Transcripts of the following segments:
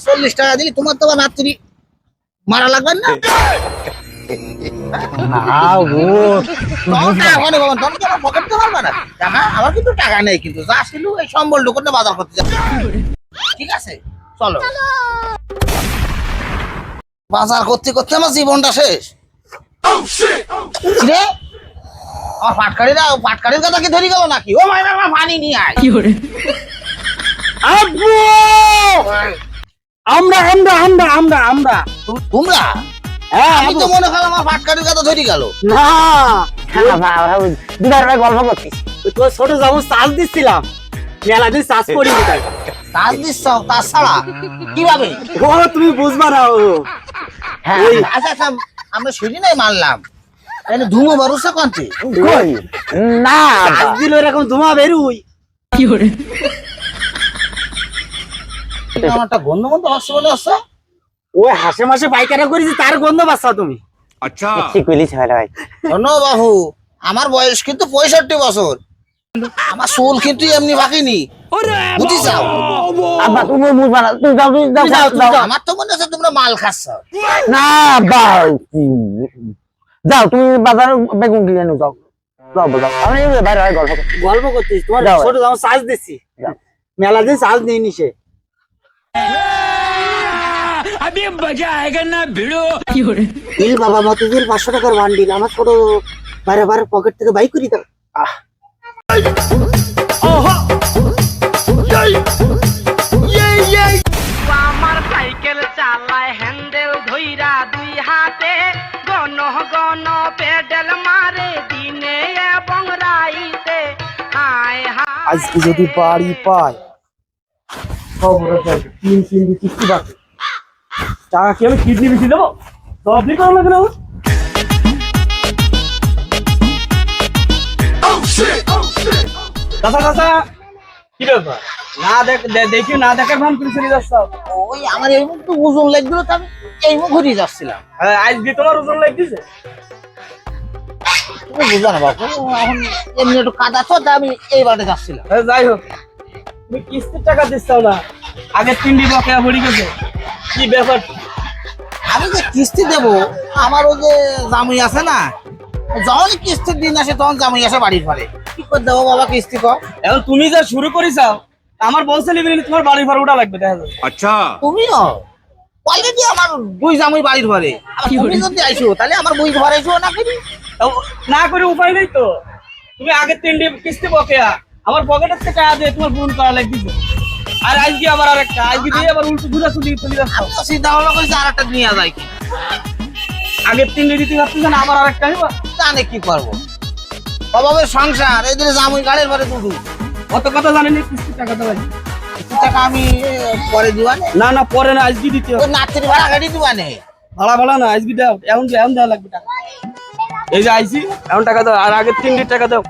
40 টাকা দিলি তোমার তো রাত্রি মারা লাগবে না? পকেট তো পারবে না টাকা, আমার কিন্তু টাকা নেই, কিন্তু যা ছিল এই সম্বল ঢুকতে বাজার করতে যাবে। ঠিক আছে চলো। বাজার করতে করতে আমার জীবনটা শেষ রে। আমার পাটকারির কথা কি ধরে গেল নাকি? ও মাইনা পানি নিয়ে আয়। আমরা আমরা আমরা আমরা আমরা তোমরা? আমি তো মনে করলাম আমার পাটকারির কথা ধরে গেল। না দুবার গল্প করছিস। তোর ছোট যেমন চাষ দিচ্ছিলাম, মেলা দিন চাষ করিনি তাই কাজ দিচ্ছ তাছাড়া কিভাবে? ও তুমি বুঝবা না। ও আচ্ছা আচ্ছা আমরা সেদিন নাই মানলাম, ধুমো ভরসা কান্তি না চাষ দিল এরকম ধোঁয়া বেরুই। কি করে আমার একটা গন্ধ গন্ধ হচ্ছে বলে হচ্ছে। ওই হাসে মাসে পাইকারা করেছি তার গন্ধ বাচ্চা তুমি। আচ্ছা ঠিক বলিস ভাই। শোনো বাবু, আমার বয়স কিন্তু 65 বছর, আমার চুল কিন্তু এমনি বাকিনি, বুঝি যাও। আব্বা তুমি বুঝবা না, তুই যাও তুই যাও। আমার তো মনে হচ্ছে তোমরা মাল খাচ্ছ। না আব্বা যাও তুমি বাজারে বেগুন কিনে আনো, যাও যাও যাও। আমি বাইরে গল্প করছিস, তোমার ছোট যেমন চাষ দিচ্ছি, মেলা দিন চাষ নিয়ে নিছে। अभी मजा आएगा ना भिड़ो। বিল বাবা মতিঝিল 500 টাকার বান্ডিল, আমার ছোট বাইরে বাইরে পকেট থেকে বাই করি দাও। আমার সাইকেল চালায় হ্যান্ডেল ধইরা দুই হাতে, গণ গণ পেডেল মারে দিনে এবং রাইতে। হায় হায় আজকে যদি বাড়ি পায় খবর আছে, 3 দিন কিস্তি বাকি, টাকা কি আমি কিডনি বেশি দেবো? সব দিন করা লাগবে না। দাদা দাদা কি ব্যাপার? না দেখি না দেখার ভান করে চলে যাচ্ছ। ওই আমার এই মুখ তো ওজন লাগছিল, তো আমি এই মুখ ঘুরিয়ে যাচ্ছিলাম। আজকে তোমার ওজন লাগতেছে? তুমি বুঝো না বাবু, এখন এমনি একটু কাদা তো, আমি এই বাড়িতে যাচ্ছিলাম। যাই হোক, তুমি কিস্তির টাকা দিচ্ছ না, আগে 3 দিন বকেয়া পড়ে গেছে, কি ব্যাপার? আমি যে কিস্তি দেবো, আমার ওই যে জামুই আছে না, যখনই কিস্তির দিন আসে তখন জামুই আসে বাড়ির ঘরে। কি করে দেবো বাবা কিস্তি কর? এখন তুমি যা শুরু করেছাও, আমার বলছে তোমার বাড়ি ভাড়া ওটা লাগবে, দেখা যাবে। अच्छा তুমিও অলরেডি আমার দুই জামুই বাড়ির ঘরে, আবার তুমি যদি আইসো তাহলে আমার বই ঘর আইসো না কেন? তাও না করে উপায় নেই তো, তুমি আগে 3 দিন কিস্তি বকেয়া আমার পকেটের থেকে টাকা দিয়ে তোমার পূরণ করা লাগতেছে, আর আজকে আবার আরেকটা, আজকে দিয়ে আবার উল্টো ঘুরা চলে যাচ্ছ। আমি তো চিন্তা ভাবনা করেছি আর একটা নিয়ে যায় কি, আগের 3 দিন দিতে পারতেছ না, আবার আরেকটা নিবা, জানে কি করবো অভাবের সংসার, এই দিনে জামুই গাড়ির ঘরে দুধু। কত কথা জানেন কিস্তির টাকাটা লাগবে। কিছু টাকা আমি পরে দিবানে, না না পরে না, আজকে দিতে হবে। ওই নাতির ভাড়া গাড়ি দিবানে। ভাড়া ভাড়া না, আজকে দাও, এখন দেওয়া লাগবে টাকা। এই যে আইসি এখন টাকা দাও, আর আগের 3 দিন টাকা দাও।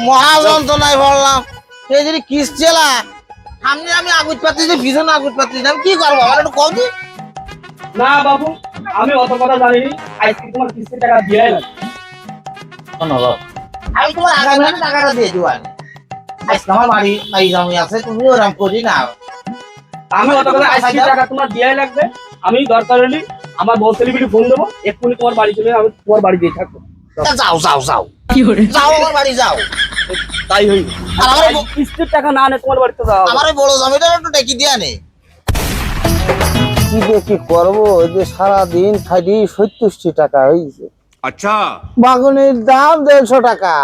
মহা যন্ত্রণায় বললাম, এই যদি কিস্তি এলা সামনে আমি আগুত পাচ্ছি, পিছনে আগুত পাচ্ছি, আমি কি করবো আমার একটু কম দিন। না বাবু, আমি অত কথা জানিনি, আজকে তোমার কিস্তির টাকা দিয়ে লাগবে। আমি তোমার আগামী মাসে টাকাটা দিয়ে দিবানে। আজকে আমার বাড়ি জামুই আছে, তুমি ওরকম করি না। আমি অত কথা, আজকে টাকা তোমার দিয়ে লাগবে। আমি দরকার হলে আমার বউ সেলিব্রিটি ফোন দেবো, এক্ষুনি তোমার বাড়ি চলে, আমি তোমার বাড়ি দিয়ে থাকবো। যাও যাও যাও যাও আমার বাড়ি যাও। তাই হইবে। আর আমার কিস্তির টাকা না নে তোমার বাড়িতে যাও। আমার ওই বড় জমিটা একটু ডেকে দিয়া নে। কি যে কি করবো, ওই যে সারাদিন খাইটি 70 টাকা হয়েছে, अच्छा বাগুনের দাম 150 টাকা।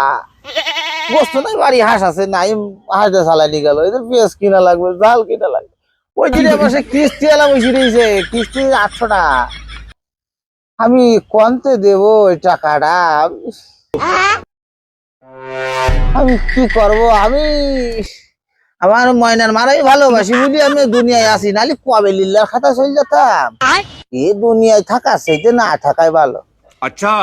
গোস্ত নাই, বাড়ি হাঁস আছে নাই, হাঁসটা চালাইনি গেল, এদের পেঁয়াজ কিনা লাগবে, জাল কিনা লাগবে। ওই দিনে মাসে কিস্তি এলা বসে রয়েছে, কিস্তি 800 টাকা। আমি কন্তে দেব ওই টাকাটা? আমি কি করব? আমি আমার ময়নার মারাই ভালোবাসি বলি আমি দুনিয়ায় আসি, নাহলে কবে লিল্লার খাতা চলে যেতাম। এ দুনিয়ায় থাকা সেইতে না থাকাই ভালো। अच्छा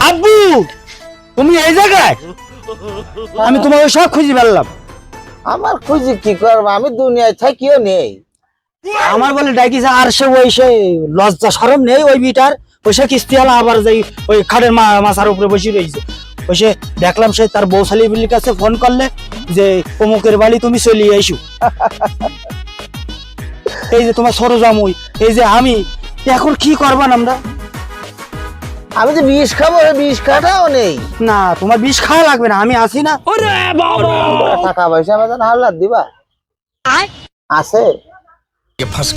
আব্বু তুমি এই জায়গায়? আমি তোমাকে সব খুঁজে পেলাম। আমার খুঁজি কি করবো, আমি দুনিয়ায় থাকিও নেই। আমার বলে ডাকিছে, আর সে ওই সে লজ্জা শরম নেই ওই বিটার, ওই সে কিস্তি আলা আবার যাই ওই খাটের মাথার উপরে বসে রয়েছে। ওই সে দেখলাম সে তার বউ শালির কাছে ফোন করলে যে অমুকের বাড়ি তুমি চলে আইসো। এই যে তোমার ছোট জামুই, এই যে আমি, এখন কি করবান আমরা? আমি তো বিষ খাবো, বিষ খাটাও নেই। না তোমার বিষ খাওয়া লাগবে না, আমি আছি না। টাকা পয়সা বাজান হাল্লাত দিবা আছে?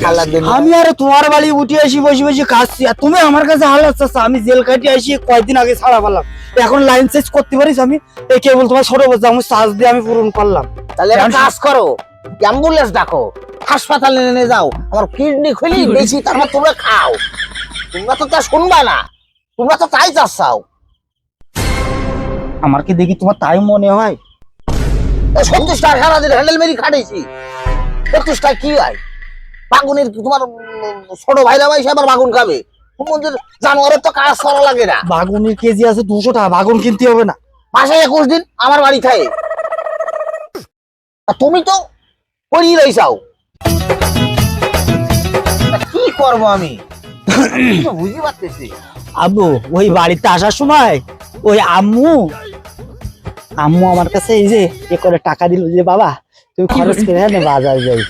হাল্লাত দিন না। আমি আরে তোমার বাড়ি উঠে আসি বসে বসে খাচ্ছি, আর তুমি আমার কাছে হালাত চাচ্ছ। আমি জেল কাটিয়ে আসি কয়েকদিন আগে ছাড়া পারলাম, এখন লাইন চেঞ্জ করতে পারিস? আমি এই কেবল তোমার ছোট বাচ্চা আমি চার্জ দিয়ে আমি পূরণ করলাম। তাহলে একটা কাজ করো, অ্যাম্বুলেন্স ডাকো, হাসপাতালে নিয়ে যাও, আমার কিডনি খুলি বেশি, তারপর তোমরা খাও। তোমরা তো তা শুনবা না, তোমরা তো তাই চাচ্ছাও। আমার কি দেখি তোমার তাই মনে হয়? 30 টাকা সারাদিন হ্যান্ডেল মেরি খাটাইছি, 30 টাকা কি হয়? বাগুনের তোমার ছোট ভাইরা ভাই সে আবার বাগুন খাবে? তোমাদের জানোয়ারের তো কাজ করা লাগে না। বাগুনের কেজি আছে 200 টাকা, বাগুন কিনতে হবে না? মাসে 21 দিন আমার বাড়ি থাকে, আর তুমি তো পড়িয়ে রইছাও। কি করবো আমি বুঝতে পারতেছি। আব্বু ওই বাড়িতে আসার সময় ওই আম্মু আমার কাছে এই যে এ করে টাকা দিল যে বাবা তুমি খরচ করে না বাজার যাই।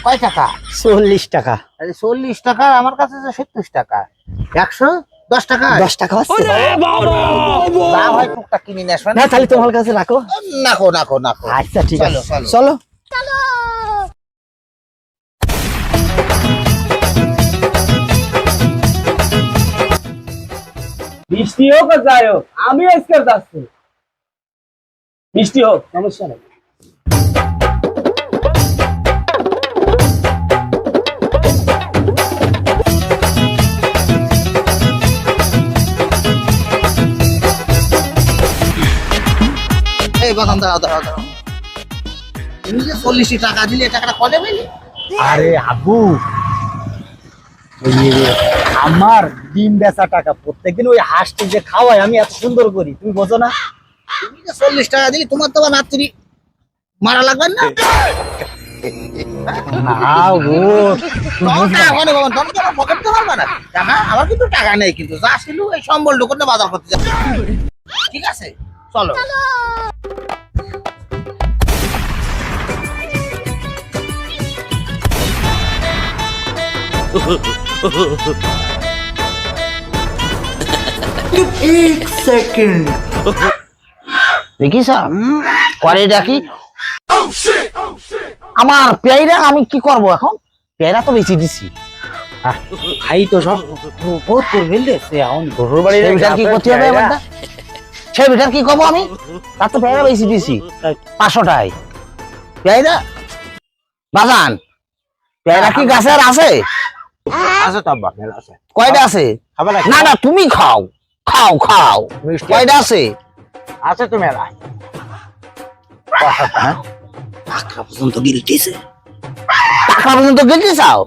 কয় টাকা? 40 টাকা। 40 টাকা, আমার কাছে 70 টাকা, 110 টাকা। 10 টাকা হচ্ছে না ভাই, টুকটাক কিনে নিয়ে আসবেন না, তাহলে তোমার কাছে রাখো। নাকো নাকো নাকো। আচ্ছা ঠিক আছে, চলো, চলো। বৃষ্টি হোক আর যাই হোক, আমি আজকে যাচ্ছি। বৃষ্টি হোক, সমস্যা নেই। এই বাগান দাঁড়াও দাঁড়াও দাঁড়াও, তুমি যে 40 টাকা দিলে, টাকাটা কবে পেলে? আরে আব্বু ওই আমার ডিম বেচা টাকা, প্রত্যেকদিন ওই হাঁসটি যে খাওয়াই আমি এত সুন্দর করি, তুমি বোঝো না? তুমি যে 40 টাকা দিলে, তোমার তো আবার রাত্রি মারা লাগবে না? না ও তখন টাকা কোনে পাবেন? তখন কি আমার পকেট তো পারবে না টাকা? আমার কিন্তু টাকা নেই, কিন্তু যা ছিল এই সম্বল ঢুকতে বাজার করতে যাচ্ছি। ঠিক আছে, চলো। দেখিস করে ডাকি আমার পেয়ারা, আমি কি করব এখন? পেয়ারা তো বেশি দিছি। ভাই তো সব বহুত করে ফেললে সে এখন ঘর বাড়ি সেই বিটার কি করতে হবে আমারটা? সেই বিটার কি করবো আমি? তার তো পেয়ারা বেশি দিছি 500 টাকায়। পেয়ারা বাগান, পেয়ারা কি গাছের আছে? আছে তো আব্বা, মেলা আছে। কয়টা আছে? না না, তুমি খাও খাও খাও। কয়টা আছে? আছে তো মেলা। টাকা পর্যন্ত গিলতেছে, টাকা পর্যন্ত গিলতে চাও?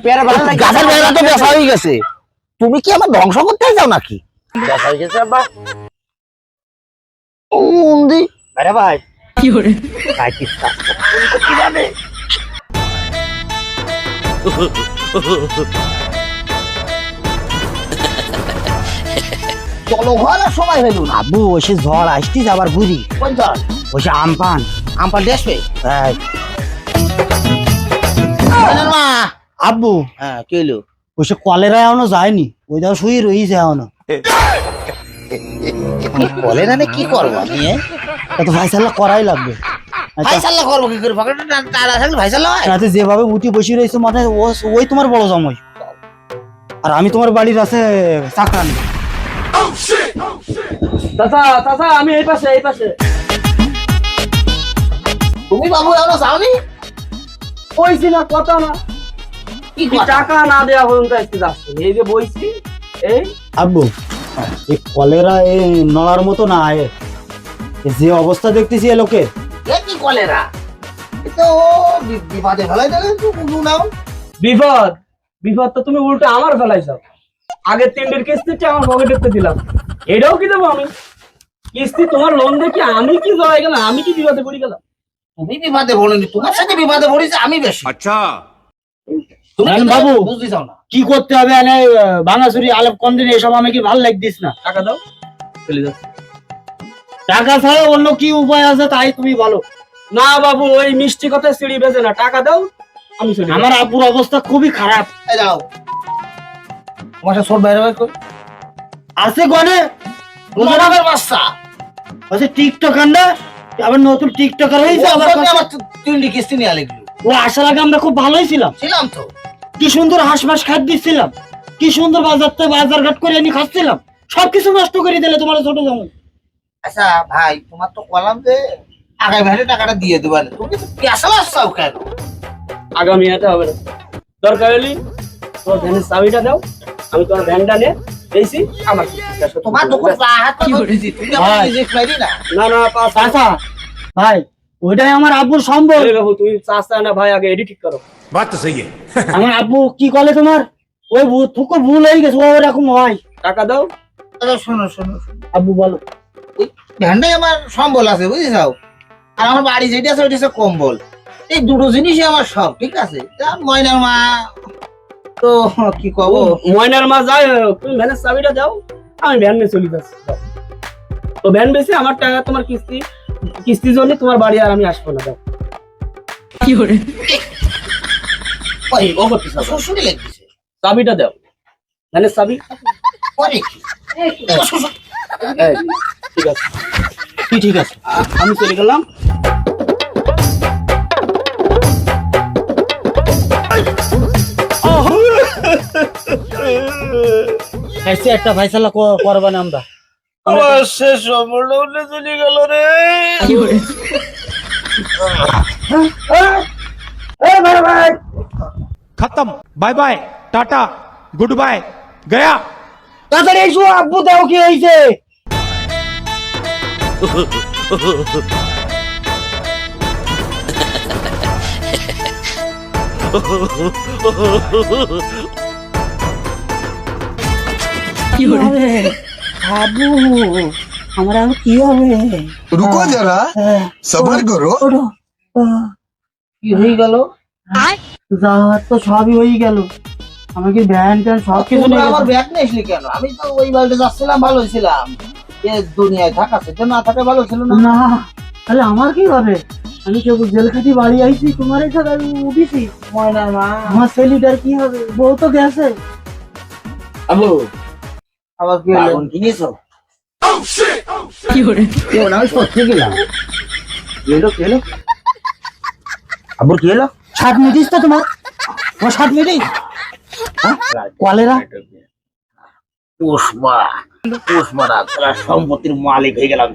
পেয়ারা ভালো লাগে, গাছের পেয়ারা তো বেচা হয়ে গেছে, তুমি কি আমার ধ্বংস করতে চাও নাকি? বেচা হয়ে গেছে আব্বা। মন্দি আরে ভাই কি করে খাইছিস কাজ কিভাবে? চলো ঘরে, সময় হইল না। আব্বু ওই সে ঝড় আসতিস আবার ঘুরি, কোন চল? ওই সে আমপান আমপাল আসবে। হ্যাঁ। মা, আব্বু হ্যাঁ কি হইলো? ওই সে কলেরা এখনো যায়নি, ওই দাও শুয়ে রয়েছে এখনো। বলে না কি করবো আমি? তা তো ভাইসাল্লা করাই লাগবে। ভাইসাল্লা করবো কি করে? পকেটে টাকা থাকলে ভাইসাল্লা হয়? রাতে যেভাবে উঠি বসে রয়েছে মাথায়, ওই তোমার বড় জামাই, আর আমি তোমার বাড়ির আছে চাকরানি। চাচা চাচা, আমি এই পাশে এই পাশে। তুমি বাবু এখনো যাওনি? বইছি না, কথা না, কি কি কথা? টাকা না দেওয়া পর্যন্ত আজকে যাচ্ছি। এই যে বইছি, এই আব্বু এই কলেরা এই নলার মতো না, যে অবস্থা দেখতেছি এ লোকের। এ কি কলেরা? এ তো বিপদে ফেলাই দিলে, তুমি নাও। বিপদ বিপদ তো তুমি উল্টো আমার ফেলাইছো। আগের 3 কিস্তিটা আমার পকেটে দিলাম, এটাও কি দেবো আমি? কিস্তি তোমার লোন দেখি আমি কি জড়াই গেলাম? আমি কি বিপদে পড়ে গেলাম? তুমি বিপদে পড়নি, তোমার সাথে বিপদে পড়েছে আমি বেশি। अच्छा তুমি জান কিন্তু বাবু। বুঝতে চাও না। কি করতে হবে ভাঙাচুরি আলেপ কন্দিন এসব আমি কি ভাল লাগদিস না। টাকা দাও। চলে যাচ্ছে। টাকা ছাড়া অন্য কি উপায় আছে তাই তুমি বলো। না বাবু, ওই মিষ্টি কথা সিঁড়ি বেজে না, টাকা দাও আমি চলে আমার আব্বুর অবস্থা খুবই খারাপ। এই যাও তোমার সাথে ছোট বাইরে কই আছে গনে তোমার বাচ্চা আছে টিকটকার না, আবার নতুন টিকটকার হয়েছে আবার আমার 3টি কিস্তি নিয়ে আলেগলো ও আসার আগে আমরা খুব ভালোই ছিলাম। ছিলাম তো। কি সুন্দর হাঁস মাস খাদ দিচ্ছিলাম, কি সুন্দর বাজার ঘাট করে এনে খাচ্ছিলাম, সবকিছু নষ্ট করে দিলে তোমার ছোট জামাই। আচ্ছা ভাই, তোমার তো কলাম যে আগামী ভাইরে টাকাটা দিয়ে দেবা, তুমি তো পেশা আসছাও কেন? আগামী হাতে হবে না, দরকার হলে তোমার ভ্যানের চাবিটা দাও, আমি তোমার ভ্যানটা নিয়ে দিয়েছি আমার কিস্তিটা শোধ তোমার করে দোকান দেবো। হাত পা ধরেছি, তুমি আমার ভাই। রিজেক্ট মারি না। না না চাচা ভাই, ওইটাই আমার আব্বুর সম্ভব। আরে বাবু, তুমি চাষা না ভাই, আগে এডি ঠিক করো। बात तो सही है। আমার আব্বু কি করে তোমার ওই থুকো ভুল হয়ে গেছে, ও এরকম হয়। টাকা দাও। আচ্ছা শোনো শোনো শোনো, আব্বু বলো। ভ্যানটাই আমার সম্বল আছে বুঝেছাও, আর আমার বাড়ি যেটা আছে ওইটা হচ্ছে কম্বল। এই দুটো জিনিসই আমার সব, ঠিক আছে? তা ময়নার মা তো কি কব, ময়নার মা যায়, তুমি ভ্যানের চাবিটা দাও, আমি ভ্যান নিয়ে চলে যাচ্ছি। দাও। তো ভ্যান বেশি আমার টাকা, তোমার কিস্তি জন্য তোমার বাড়ি আর আমি আসবো না। দাও। ওই ও করতেছ শ্বশুরে লেগেছে চাবিটা দাও, ভ্যানের চাবি। পরে কি এই, ঠিক আছে, ঠিক আছে, আমি চলে গেলাম। এসে একটা ফাইসালা করবেন আমরা। আমার শেষ সম্পূর্ণ উঠে চলে গেল রে। खत्म। Bye bye, tata, goodbye, गया। তাড়াতাড়ি এসো, আব্বু দাও কি হয়েছে। কি হবে আব্বু, আমরা কি হবে? रुको जरा सबर करो। ওঠো। কি হয়ে গেল? যাওয়ার তো সবই হয়ে গেল, আমাকে ভ্যান ট্যান সব কিছু তোমরা নিয়ে আমার গেছে। ব্যাগ নিয়ে আসলি কেন? আমি তো ওই বাড়িতে যাচ্ছিলাম, ভালো ছিলাম। এ দুনিয়ায় থাকা সেটা না থাকা ভালো ছিল না। না, তাহলে আমার কি হবে? আমি কেবল জেলখাটি বাড়ি আইছি, তোমার এই জায়গায় উঠেছি। ময়নার মা আমার ছেলেটার কি হবে? বউ তো গেছে। আবু আবার কি হলো? কিনেছো? কি হলো? আমি সত্যি গেলাম। কি হলো কি হলো? আবুর কি হলো? 60 মিনিট তো তোমার, আমার 60 মিনিট কলেরা। পোষ মারা সম্পত্তির মালিক হয়ে গেলাম।